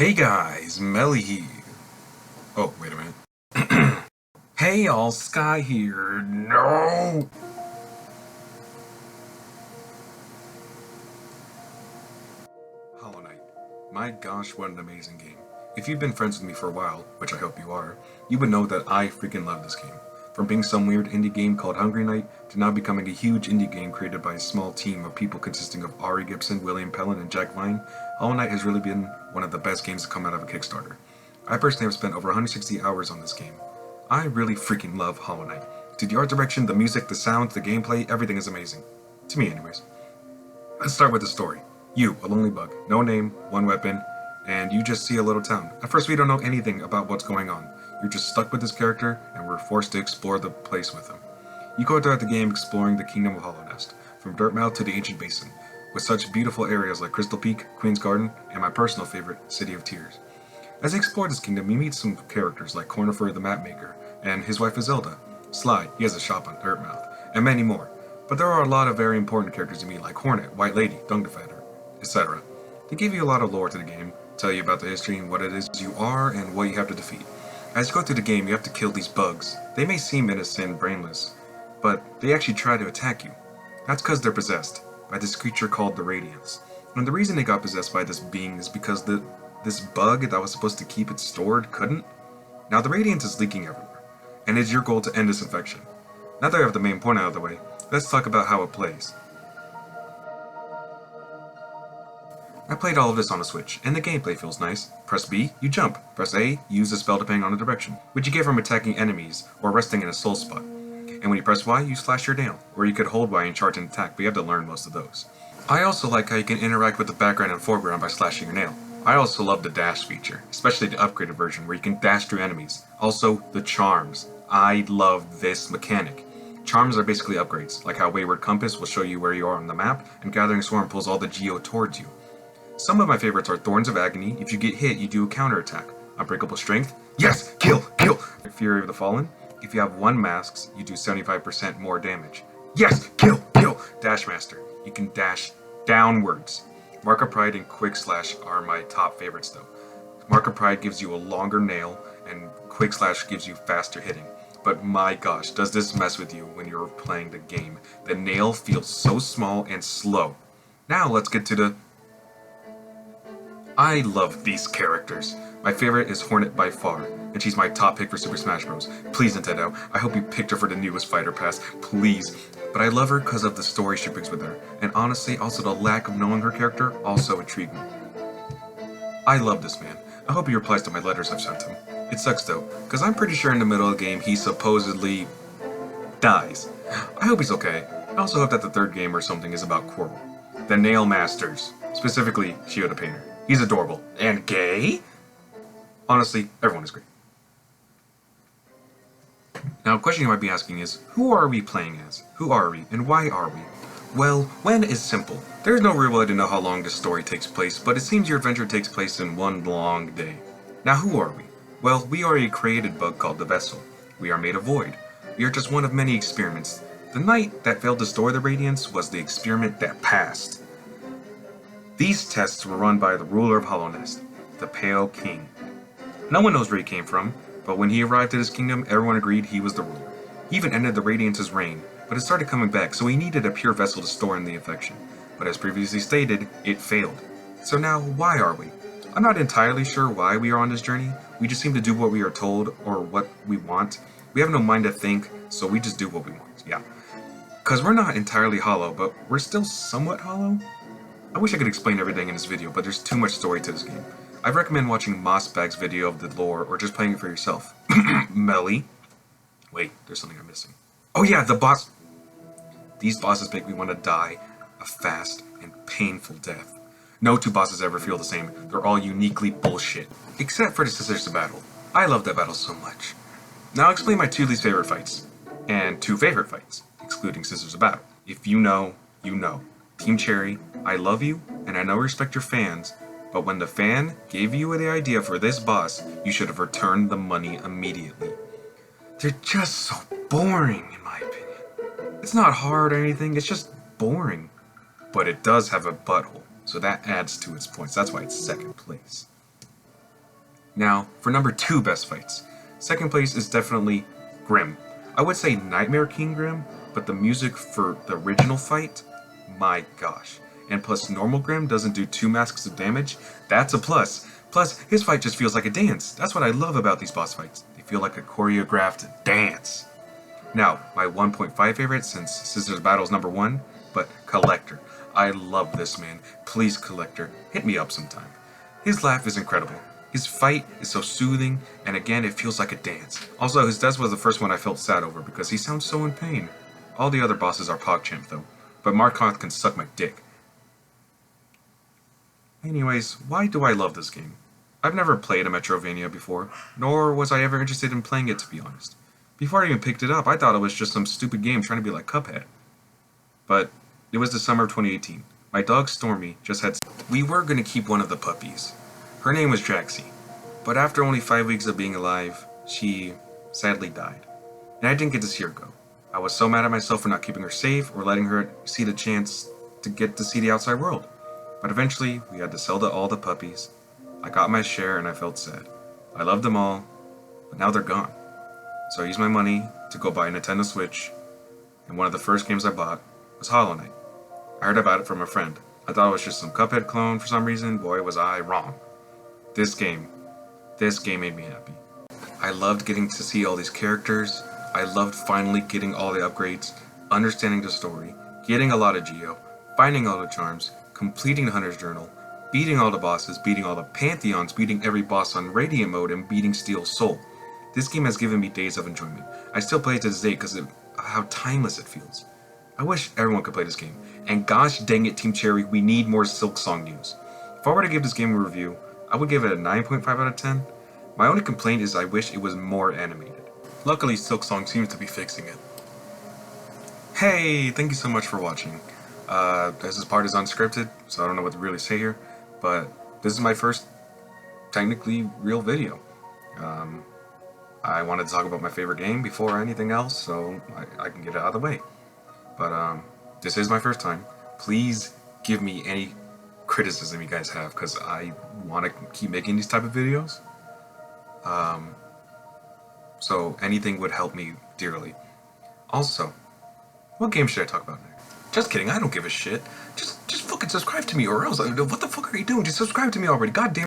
Hey guys, Melly here. Oh, wait a minute. Hey all, Sky here. No! Hollow Knight. My gosh, what an amazing game. If you've been friends with me for a while, which I hope you are, you would know that I freaking love this game. From being some weird indie game called Hungry Knight, to now becoming a huge indie game created by a small team of people consisting of Ari Gibson, William Pellin, and Jack Vine, Hollow Knight has really been one of the best games to come out of a Kickstarter. I personally have spent over 160 hours on this game. I really freaking love Hollow Knight. To the art direction, the music, the sound, the gameplay, everything is amazing. To me anyways. Let's start with the story. You, a lonely bug, no name, one weapon, and you just see a little town. At first we don't know anything about what's going on. You're just stuck with this character, and we're forced to explore the place with him. You go throughout the game exploring the Kingdom of Hallownest, from Dirtmouth to the Ancient Basin, with such beautiful areas like Crystal Peak, Queen's Garden, and my personal favorite, City of Tears. As you explore this kingdom, you meet some characters like Cornifer the Mapmaker, and his wife Isilda, Sly, he has a shop on Dirtmouth, and many more. But there are a lot of very important characters you meet like Hornet, White Lady, Dung Defender, etc. They give you a lot of lore to the game, tell you about the history and what it is you are and what you have to defeat. As you go through the game, you have to kill these bugs. They may seem innocent and brainless, but they actually try to attack you. That's because they're possessed by this creature called the Radiance. And the reason they got possessed by this being is because this bug that was supposed to keep it stored couldn't. Now the Radiance is leaking everywhere, and it's your goal to end this infection. Now that I have the main point out of the way, let's talk about how it plays. I played all of this on a Switch, and the gameplay feels nice. Press B, you jump. Press A, you use the spell depending on the direction, which you get from attacking enemies or resting in a soul spot. And when you press Y, you slash your nail, or you could hold Y and charge an attack, but you have to learn most of those. I also like how you can interact with the background and foreground by slashing your nail. I also love the dash feature, especially the upgraded version where you can dash through enemies. Also, the charms. I love this mechanic. Charms are basically upgrades, like how Wayward Compass will show you where you are on the map, and Gathering Swarm pulls all the Geo towards you. Some of my favorites are Thorns of Agony. If you get hit, you do a counterattack. Unbreakable Strength. Yes! Kill! Kill! Fury of the Fallen. If you have 1 masks, you do 75% more damage. Yes! Kill! Kill! Dash Master. You can dash downwards. Mark of Pride and Quick Slash are my top favorites though. Mark of Pride gives you a longer nail, and Quick Slash gives you faster hitting. But my gosh, does this mess with you when you're playing the game. The nail feels so small and slow. Now let's get to the... I love these characters. My favorite is Hornet by far, and she's my top pick for Super Smash Bros. Please, Nintendo, I hope you picked her for the newest Fighter Pass, please. But I love her because of the story she brings with her, and honestly, also the lack of knowing her character also intrigued me. I love this man. I hope he replies to my letters I've sent him. It sucks though, because I'm pretty sure in the middle of the game he supposedly dies. I hope he's okay. I also hope that the third game or something is about Quirrell. The Nail Masters, specifically Shio the Painter. He's adorable. And gay? Honestly, everyone is great. Now, a question you might be asking is, who are we playing as? Who are we, and why are we? Well, when is simple. There is no real way to know how long this story takes place, but it seems your adventure takes place in one long day. Now, who are we? Well, we are a created bug called the Vessel. We are made of void. We are just one of many experiments. The knight that failed to store the Radiance was the experiment that passed. These tests were run by the ruler of Hallownest, the Pale King. No one knows where he came from, but when he arrived at his kingdom, everyone agreed he was the ruler. He even ended the Radiance's reign, but it started coming back, so he needed a pure vessel to store in the infection. But as previously stated, it failed. So now, why are we? I'm not entirely sure why we are on this journey. We just seem to do what we are told, or what we want. We have no mind to think, so we just do what we want, yeah. Cause we're not entirely hollow, but we're still somewhat hollow? I wish I could explain everything in this video, but there's too much story to this game. I recommend watching Mossbag's video of the lore, or just playing it for yourself. Melly. Wait, there's something I'm missing. Oh yeah, the boss. These bosses make me want to die a fast and painful death. No 2 bosses ever feel the same. They're all uniquely bullshit. Except for the Scissors of Battle. I love that battle so much. Now I'll explain my 2 least favorite fights. And 2 favorite fights, excluding Scissors of Battle. If you know, you know. Team Cherry, I love you, and I know you respect your fans, but when the fan gave you the idea for this boss, you should have returned the money immediately. They're just so boring, in my opinion. It's not hard or anything, it's just boring. But it does have a butthole, so that adds to its points. That's why it's second place. Now, for number 2 best fights. Second place is definitely Grim. I would say Nightmare King Grim, but the music for the original fight, my gosh. And plus normal Grim doesn't do 2 masks of damage, that's a plus. Plus, his fight just feels like a dance. That's what I love about these boss fights. They feel like a choreographed dance. Now, my 1.5 favorite, since Scissors Battle is number 1, but Collector. I love this man. Please, Collector, hit me up sometime. His laugh is incredible. His fight is so soothing, and again, it feels like a dance. Also, his death was the first one I felt sad over because he sounds so in pain. All the other bosses are PogChamp though, but Markarth can suck my dick. Anyways, why do I love this game? I've never played a Metroidvania before, nor was I ever interested in playing it to be honest. Before I even picked it up, I thought it was just some stupid game trying to be like Cuphead. But it was the summer of 2018. My dog Stormy just had... We were going to keep one of the puppies. Her name was Jaxie. But after only 5 weeks of being alive, she sadly died. And I didn't get to see her go. I was so mad at myself for not keeping her safe or letting her see the chance to get to see the outside world. But eventually, we had to sell all the puppies. I got my share and I felt sad. I loved them all, but now they're gone. So I used my money to go buy a Nintendo Switch, and one of the first games I bought was Hollow Knight. I heard about it from a friend. I thought it was just some Cuphead clone for some reason. Boy, was I wrong. This game made me happy. I loved getting to see all these characters. I loved finally getting all the upgrades, understanding the story, getting a lot of Geo, finding all the charms, completing the Hunter's Journal, beating all the bosses, beating all the Pantheons, beating every boss on Radiant mode, and beating Steel Soul. This game has given me days of enjoyment. I still play it to this day because of how timeless it feels. I wish everyone could play this game. And gosh dang it, Team Cherry, we need more Silksong news. If I were to give this game a review, I would give it a 9.5 out of 10. My only complaint is I wish it was more animated. Luckily, Silksong seems to be fixing it. Hey, thank you so much for watching. This part is unscripted, so I don't know what to really say here, but this is my first, technically, real video. I wanted to talk about my favorite game before anything else, so I can get it out of the way. But, this is my first time. Please give me any criticism you guys have, because I want to keep making these type of videos. So anything would help me dearly. Also, what game should I talk about next? Just kidding, I don't give a shit. Just fucking subscribe to me or else. What the fuck are you doing? Just subscribe to me already. God damn.